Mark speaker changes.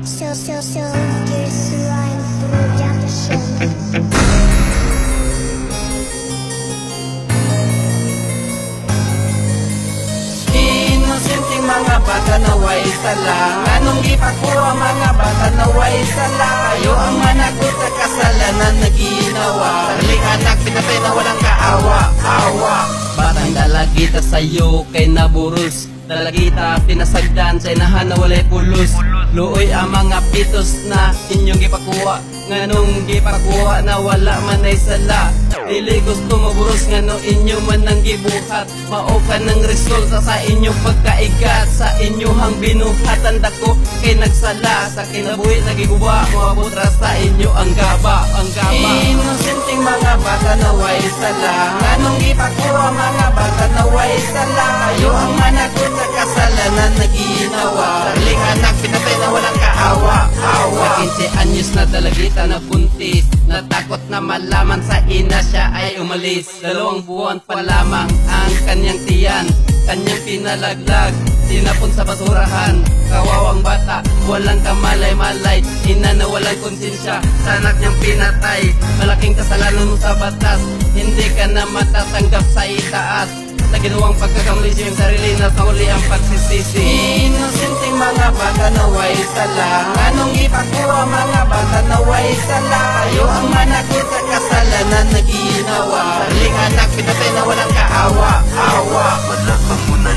Speaker 1: Here's Rhyme Production.
Speaker 2: Inosenteng mga bata na way sala, anong ipagkuha mga bata na way sala. Kayo ang managot sa kasalanan na ginawa. Sarling anak, pinatay na walang kaawa-awa. Batang dalagita sa'yo kay naburus, dalagita pinasagdan sa inahan na walay pulos. Luoy ang mga pitos na inyong gipakuha, nganong gipakuha na wala man ay sala. Dili gusto maburos ngano inyo man ang gibuhat, mao ka ng resulta sa inyong pagkaigat. Sa inyohang binuhatan dako kay nagsala, sa kinabuhi nagiguba mabutra sa inyo ang gaba. Inosenteng mga bata na way sala, nganong gipakuha mga bata na way sala. Kayo ang managot sa kasalanan na ginawa. Sarling anak pinatay na walang kaawa-awa. 15 anyos na dalagita na buntis, natakot na malaman sa ina siya ay umalis. 2 buwan pa lamang ang kanyang tiyan, kanyang pinalaglag, tinapon sa basurahan. Kawawang bata, walang kamalay-malay, ina na walang konsensya, sa anak niyang pinatay. Malaking kasalanan mo sa batas, hindi ka na matatanggap sa itaas. Sa ginawang pagkakamali siyang sarili na sa huli ang pagsisisi. Inosenteng mga bata na way sala, anong ipagkuha mga bata na way sala. Kayo ang managot sa kasalanan na ginawa. Sarling anak pinatay na walang kaawa-awa.
Speaker 3: Malakang mo na